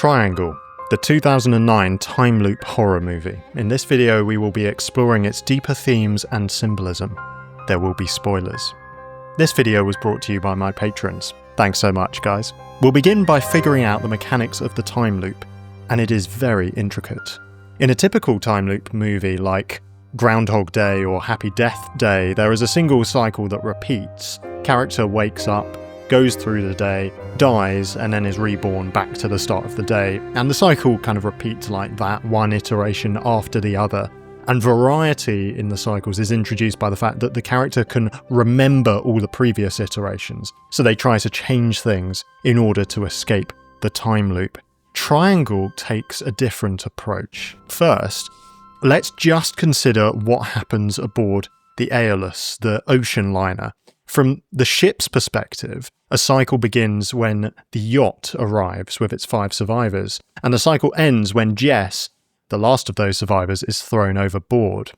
Triangle, the 2009 time loop horror movie. In this video we will be exploring its deeper themes and symbolism. There will be spoilers. This video was brought to you by my patrons. Thanks so much, guys. We'll begin by figuring out the mechanics of the time loop, and it is very intricate. In a typical time loop movie like Groundhog Day or Happy Death Day, there is a single cycle that repeats. Character wakes up, goes through the day, dies, and then is reborn back to the start of the day. And the cycle kind of repeats like that, one iteration after the other. And variety in the cycles is introduced by the fact that the character can remember all the previous iterations, so they try to change things in order to escape the time loop. Triangle takes a different approach. First, let's just consider what happens aboard the Aeolus, the ocean liner. From the ship's perspective, a cycle begins when the yacht arrives with its 5 survivors, and the cycle ends when Jess, the last of those survivors, is thrown overboard.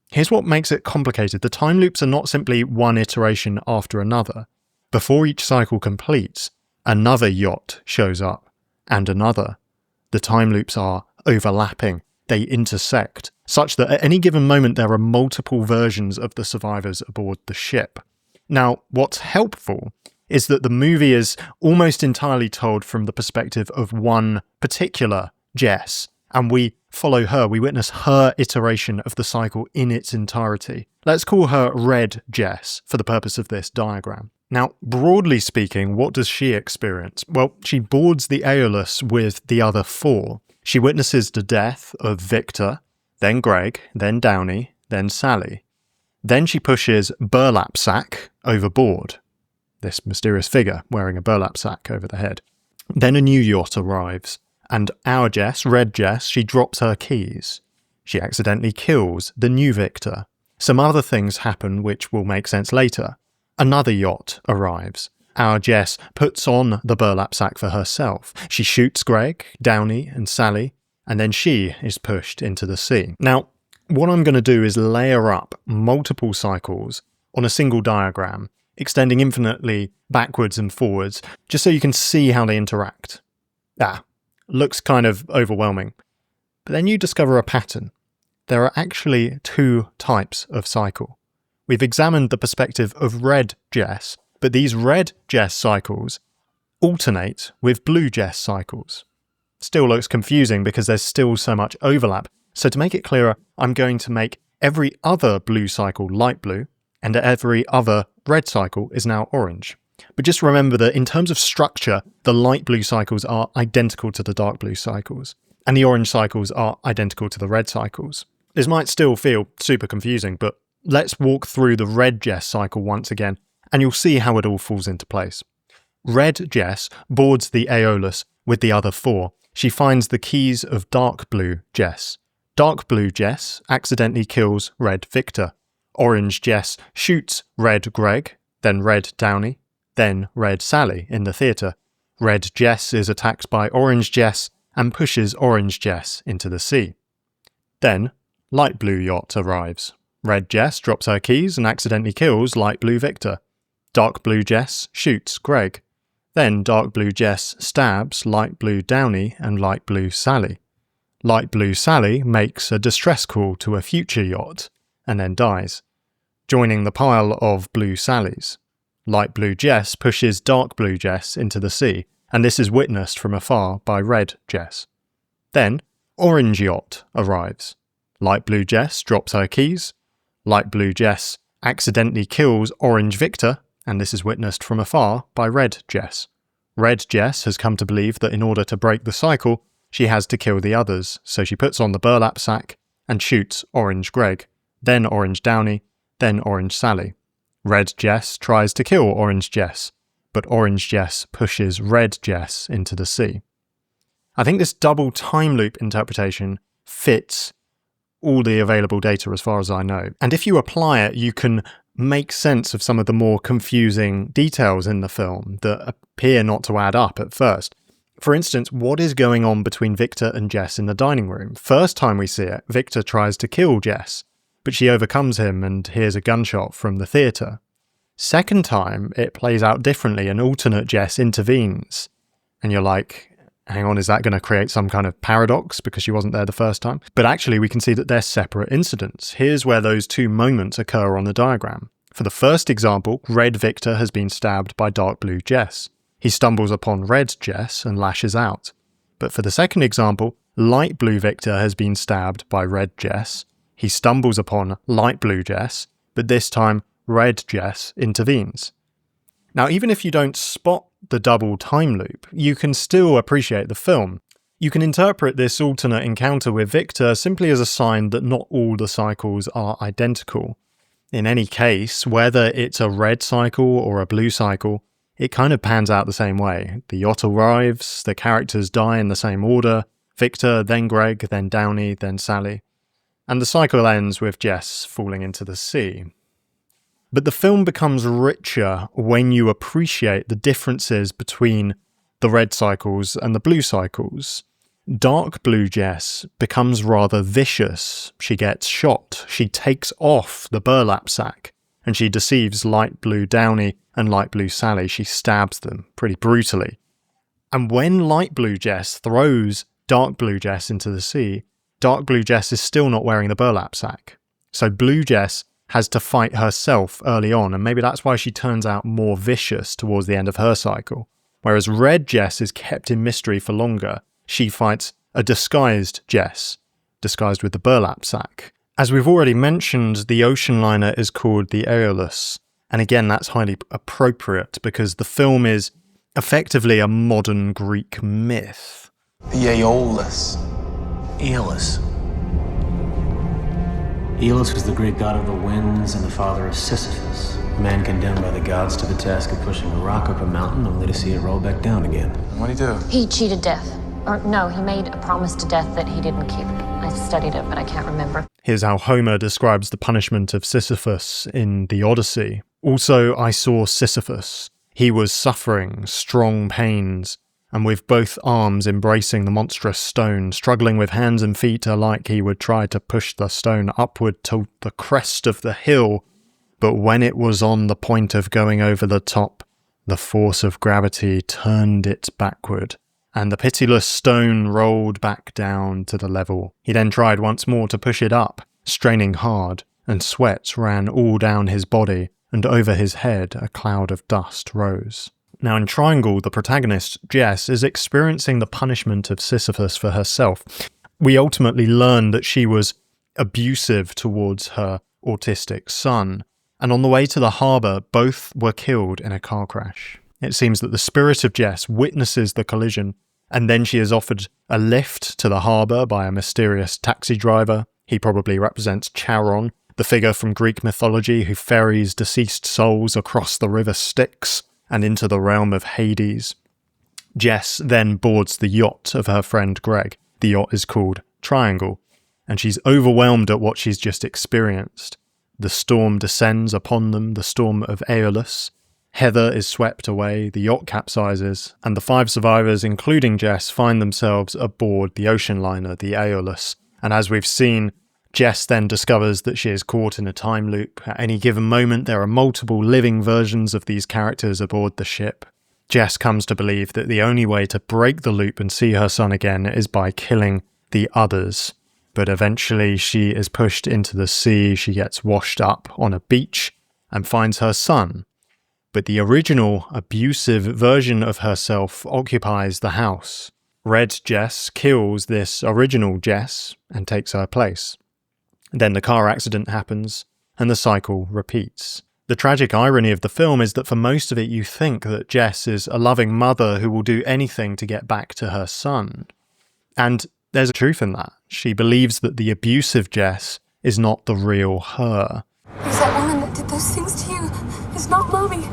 Here's what makes it complicated. The time loops are not simply one iteration after another. Before each cycle completes, another yacht shows up, and another. The time loops are overlapping. They intersect, such that at any given moment there are multiple versions of the survivors aboard the ship. Now, what's helpful is that the movie is almost entirely told from the perspective of one particular Jess, and we follow her, we witness her iteration of the cycle in its entirety. Let's call her Red Jess for the purpose of this diagram. Now, broadly speaking, what does she experience? Well, she boards the Aeolus with the other 4. She witnesses the death of Victor, then Greg, then Downey, then Sally. Then she pushes Burlap Sack overboard, this mysterious figure wearing a burlap sack over the head. Then a new yacht arrives, and our Jess, Red Jess, she drops her keys. She accidentally kills the new Victor. Some other things happen which will make sense later. Another yacht arrives. Our Jess puts on the burlap sack for herself. She shoots Greg, Downey, and Sally, and then she is pushed into the sea. Now, what I'm going to do is layer up multiple cycles on a single diagram, extending infinitely backwards and forwards, just so you can see how they interact. Looks kind of overwhelming. But then you discover a pattern. There are actually 2 types of cycle. We've examined the perspective of Red Jess, but these Red Jess cycles alternate with Blue Jess cycles. Still looks confusing because there's still so much overlap. So to make it clearer, I'm going to make every other blue cycle light blue, and every other red cycle is now orange. But just remember that in terms of structure, the light blue cycles are identical to the dark blue cycles, and the orange cycles are identical to the red cycles. This might still feel super confusing, but let's walk through the Red Jess cycle once again, and you'll see how it all falls into place. Red Jess boards the Aeolus with the other 4. She finds the keys of Dark Blue Jess. Dark Blue Jess accidentally kills Red Victor. Orange Jess shoots Red Greg, then Red Downey, then Red Sally in the theatre. Red Jess is attacked by Orange Jess and pushes Orange Jess into the sea. Then, Light Blue Yacht arrives. Red Jess drops her keys and accidentally kills Light Blue Victor. Dark Blue Jess shoots Greg. Then Dark Blue Jess stabs Light Blue Downey and Light Blue Sally. Light Blue Sally makes a distress call to a future yacht, and then dies, joining the pile of Blue Sallys. Light Blue Jess pushes Dark Blue Jess into the sea, and this is witnessed from afar by Red Jess. Then, Orange Yacht arrives. Light Blue Jess drops her keys. Light Blue Jess accidentally kills Orange Victor, and this is witnessed from afar by Red Jess. Red Jess has come to believe that in order to break the cycle, she has to kill the others, so she puts on the burlap sack and shoots Orange Greg, then Orange Downey, then Orange Sally. Red Jess tries to kill Orange Jess, but Orange Jess pushes Red Jess into the sea. I think this double time loop interpretation fits all the available data as far as I know. And if you apply it, you can make sense of some of the more confusing details in the film that appear not to add up at first. For instance, what is going on between Victor and Jess in the dining room? First time we see it, Victor tries to kill Jess, but she overcomes him and hears a gunshot from the theatre. Second time, it plays out differently. An alternate Jess intervenes. And you're like, Hang on, is that going to create some kind of paradox because she wasn't there the first time? But actually, we can see that they're separate incidents. Here's where those two moments occur on the diagram. For the first example, Red Victor has been stabbed by Dark Blue Jess. He stumbles upon Red Jess and lashes out. But for the second example, Light Blue Victor has been stabbed by Red Jess. He stumbles upon Light Blue Jess, but this time Red Jess intervenes. Now, even if you don't spot the double time loop, you can still appreciate the film. You can interpret this alternate encounter with Victor simply as a sign that not all the cycles are identical. In any case, whether it's a red cycle or a blue cycle, it kind of pans out the same way. The yacht arrives, the characters die in the same order, Victor, then Greg, then Downey, then Sally. And the cycle ends with Jess falling into the sea. But the film becomes richer when you appreciate the differences between the red cycles and the blue cycles. Dark Blue Jess becomes rather vicious. She gets shot, she takes off the burlap sack, and she deceives Light Blue Downey and Light Blue Sally. She stabs them pretty brutally. And when Light Blue Jess throws Dark Blue Jess into the sea, Dark Blue Jess is still not wearing the burlap sack. So Blue Jess has to fight herself early on, and maybe that's why she turns out more vicious towards the end of her cycle. Whereas Red Jess is kept in mystery for longer. She fights a disguised Jess, disguised with the burlap sack. As we've already mentioned, the ocean liner is called the Aeolus, and again that's highly appropriate because the film is effectively a modern Greek myth. The Aeolus. Aeolus. Aeolus was the great god of the winds and the father of Sisyphus, a man condemned by the gods to the task of pushing a rock up a mountain only to see it roll back down again. What'd he do? He cheated death. Or no, he made a promise to death that he didn't keep. I studied it, but I can't remember. Here's how Homer describes the punishment of Sisyphus in the Odyssey. Also, I saw Sisyphus. He was suffering strong pains, and with both arms embracing the monstrous stone, struggling with hands and feet alike, he would try to push the stone upward to the crest of the hill. But when it was on the point of going over the top, the force of gravity turned it backward, and the pitiless stone rolled back down to the level. He then tried once more to push it up, straining hard, and sweat ran all down his body, and over his head a cloud of dust rose. Now in Triangle, the protagonist, Jess, is experiencing the punishment of Sisyphus for herself. We ultimately learn that she was abusive towards her autistic son, and on the way to the harbour, both were killed in a car crash. It seems that the spirit of Jess witnesses the collision, and then she is offered a lift to the harbour by a mysterious taxi driver. He probably represents Charon, the figure from Greek mythology who ferries deceased souls across the river Styx and into the realm of Hades. Jess then boards the yacht of her friend Greg. The yacht is called Triangle, and she's overwhelmed at what she's just experienced. The storm descends upon them, the storm of Aeolus. Heather is swept away, the yacht capsizes, and the 5 survivors, including Jess, find themselves aboard the ocean liner, the Aeolus. And as we've seen, Jess then discovers that she is caught in a time loop. At any given moment, there are multiple living versions of these characters aboard the ship. Jess comes to believe that the only way to break the loop and see her son again is by killing the others. But eventually she is pushed into the sea, she gets washed up on a beach and finds her son. But the original abusive version of herself occupies the house. Red Jess kills this original Jess and takes her place. Then the car accident happens, and the cycle repeats. The tragic irony of the film is that for most of it you think that Jess is a loving mother who will do anything to get back to her son. And there's a truth in that. She believes that the abusive Jess is not the real her. Is that woman that did those things to you? It's not Mommy.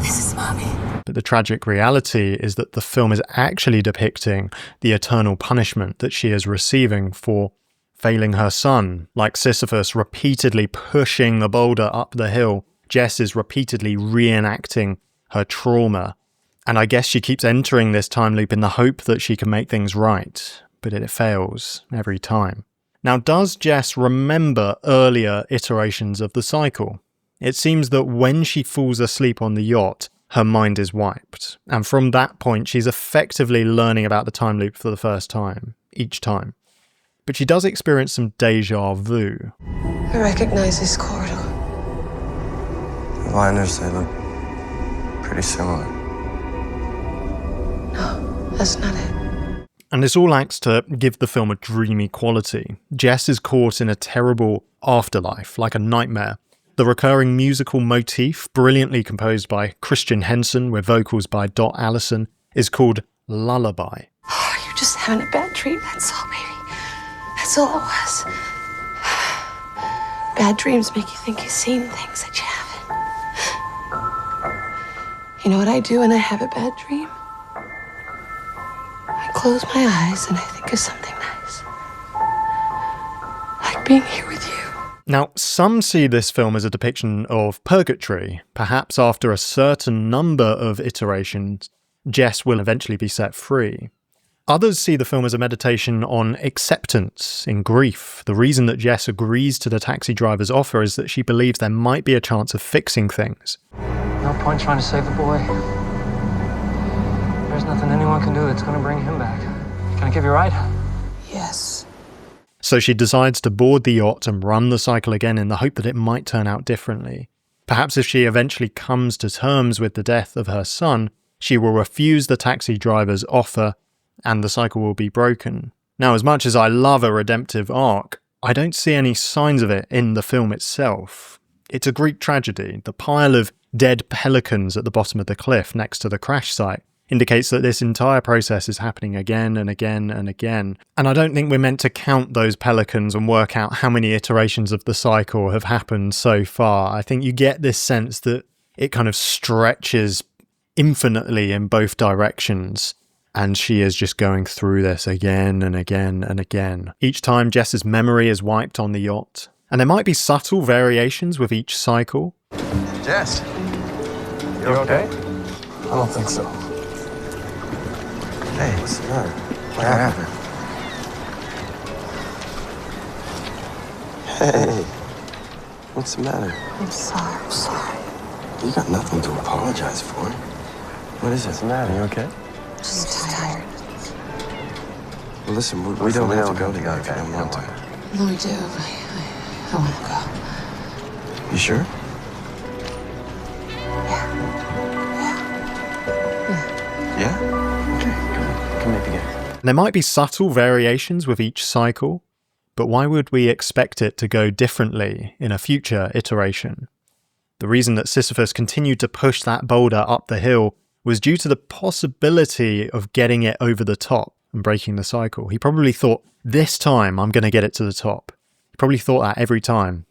This is Mommy. But the tragic reality is that the film is actually depicting the eternal punishment that she is receiving for failing her son. Like Sisyphus repeatedly pushing the boulder up the hill, Jess is repeatedly reenacting her trauma. And I guess she keeps entering this time loop in the hope that she can make things right, but it fails every time. Now, does Jess remember earlier iterations of the cycle? It seems that when she falls asleep on the yacht, her mind is wiped. And from that point, she's effectively learning about the time loop for the first time, each time. But she does experience some deja vu. I recognize this corridor. The liners, they look pretty similar. No, that's not it. And this all acts to give the film a dreamy quality. Jess is caught in a terrible afterlife, like a nightmare. The recurring musical motif, brilliantly composed by Christian Henson with vocals by Dot Allison, is called Lullaby. Oh, you're just having a bad dream, that's all, baby. That's all it was. Bad dreams make you think you've seen things that you haven't. You know what I do when I have a bad dream? I close my eyes and I think of something nice. Like being here with you. Now, some see this film as a depiction of purgatory. Perhaps after a certain number of iterations, Jess will eventually be set free. Others see the film as a meditation on acceptance in grief. The reason that Jess agrees to the taxi driver's offer is that she believes there might be a chance of fixing things. No point trying to save the boy. There's nothing anyone can do that's going to bring him back. Can I give you a ride? Yes. So she decides to board the yacht and run the cycle again in the hope that it might turn out differently. Perhaps if she eventually comes to terms with the death of her son, she will refuse the taxi driver's offer and the cycle will be broken. Now, as much as I love a redemptive arc, I don't see any signs of it in the film itself. It's a Greek tragedy. The pile of dead pelicans at the bottom of the cliff next to the crash site indicates that this entire process is happening again and again and again. And I don't think we're meant to count those pelicans and work out how many iterations of the cycle have happened so far. I think you get this sense that it kind of stretches infinitely in both directions. And she is just going through this again and again and again. Each time Jess's memory is wiped on the yacht. And there might be subtle variations with each cycle. Jess, you okay? I don't think so. Hey, what's the matter? What happened? Hey, what's the matter? I'm sorry. You got nothing to apologize for. What is it? What's the matter? You okay? Just tired. Well, listen, we don't have to go together if you don't want to. No, we do. I want to go. You sure? Yeah? Okay, come meet again. There might be subtle variations with each cycle, but why would we expect it to go differently in a future iteration? The reason that Sisyphus continued to push that boulder up the hill was due to the possibility of getting it over the top and breaking the cycle. He probably thought, this time I'm going to get it to the top. He probably thought that every time,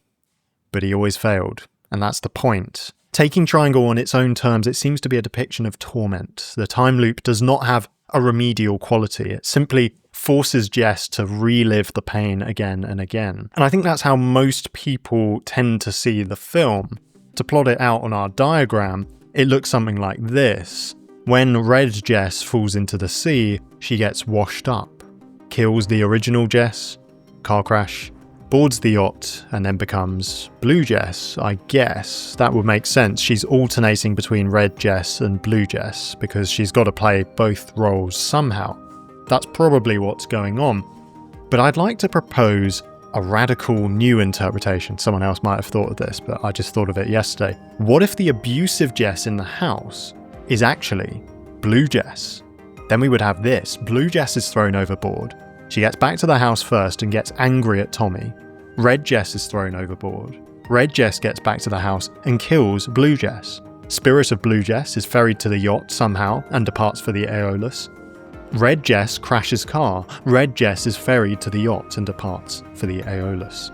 but he always failed, and that's the point. Taking Triangle on its own terms, it seems to be a depiction of torment. The time loop does not have a remedial quality. It simply forces Jess to relive the pain again and again. And I think that's how most people tend to see the film. To plot it out on our diagram, it looks something like this. When Red Jess falls into the sea, she gets washed up, kills the original Jess, car crash, boards the yacht, and then becomes Blue Jess, I guess. That would make sense. She's alternating between Red Jess and Blue Jess because she's got to play both roles somehow. That's probably what's going on. But I'd like to propose a radical new interpretation. Someone else might have thought of this, but I just thought of it yesterday. What if the abusive Jess in the house is actually Blue Jess? Then we would have this. Blue Jess is thrown overboard. She gets back to the house first and gets angry at Tommy. Red Jess is thrown overboard. Red Jess gets back to the house and kills Blue Jess. Spirit of Blue Jess is ferried to the yacht somehow and departs for the Aeolus. Red Jess crashes car. Red Jess is ferried to the yacht and departs for the Aeolus.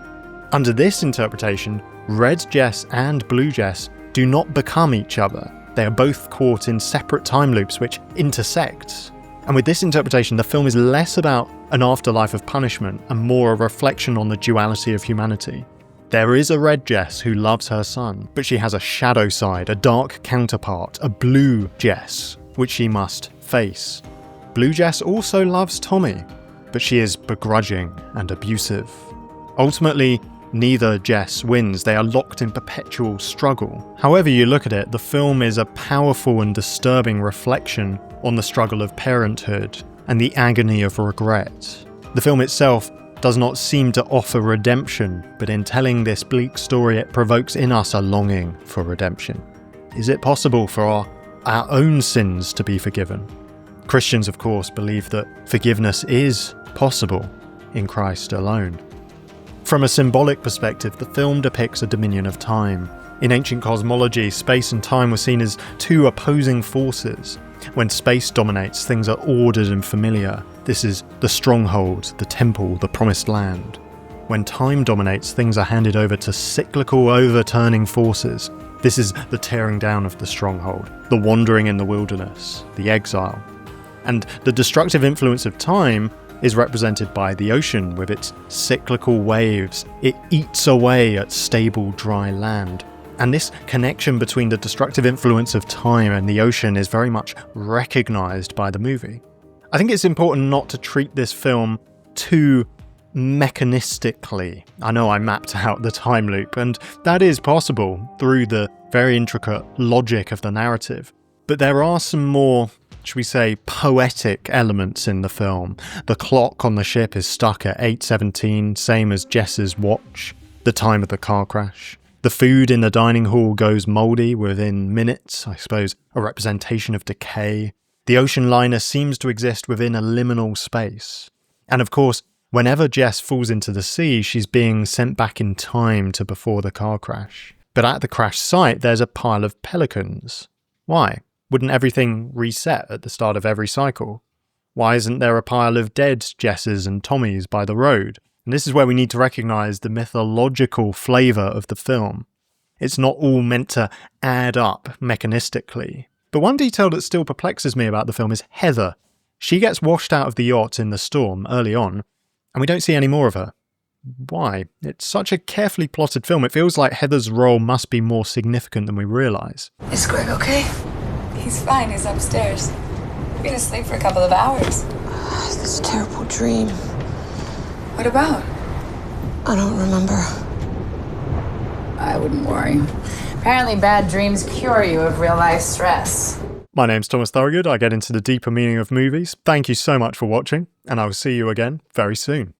Under this interpretation, Red Jess and Blue Jess do not become each other. They are both caught in separate time loops which intersect. And with this interpretation, the film is less about an afterlife of punishment and more a reflection on the duality of humanity. There is a Red Jess who loves her son, but she has a shadow side, a dark counterpart, a Blue Jess, which she must face. Blue Jess also loves Tommy, but she is begrudging and abusive. Ultimately, Neither Jess wins, they are locked in perpetual struggle. However you look at it, the film is a powerful and disturbing reflection on the struggle of parenthood and the agony of regret. The film itself does not seem to offer redemption, but in telling this bleak story it provokes in us a longing for redemption. Is it possible for our own sins to be forgiven? Christians, of course, believe that forgiveness is possible in Christ alone. From a symbolic perspective, the film depicts a dominion of time. In ancient cosmology, space and time were seen as two opposing forces. When space dominates, things are ordered and familiar. This is the stronghold, the temple, the promised land. When time dominates, things are handed over to cyclical, overturning forces. This is the tearing down of the stronghold, the wandering in the wilderness, the exile. And the destructive influence of time is represented by the ocean with its cyclical waves. It eats away at stable, dry land. And this connection between the destructive influence of time and the ocean is very much recognised by the movie. I think it's important not to treat this film too mechanistically. I know I mapped out the time loop, and that is possible through the very intricate logic of the narrative. But there are some more, should we say, poetic elements in the film. The clock on the ship is stuck at 8:17, same as Jess's watch, the time of the car crash. The food in the dining hall goes mouldy within minutes, I suppose a representation of decay. The ocean liner seems to exist within a liminal space. And of course, whenever Jess falls into the sea, she's being sent back in time to before the car crash. But at the crash site, there's a pile of pelicans. Why? Wouldn't everything reset at the start of every cycle? Why isn't there a pile of dead Jesses and Tommies by the road? And this is where we need to recognise the mythological flavour of the film. It's not all meant to add up mechanistically. But one detail that still perplexes me about the film is Heather. She gets washed out of the yacht in the storm early on, and we don't see any more of her. Why? It's such a carefully plotted film. It feels like Heather's role must be more significant than we realise. Is Greg okay? He's fine. He's upstairs. Been asleep for a couple of hours. This terrible dream. What about? I don't remember. I wouldn't worry. Apparently bad dreams cure you of real-life stress. My name's Thomas Thorogood. I get into the deeper meaning of movies. Thank you so much for watching, and I will see you again very soon.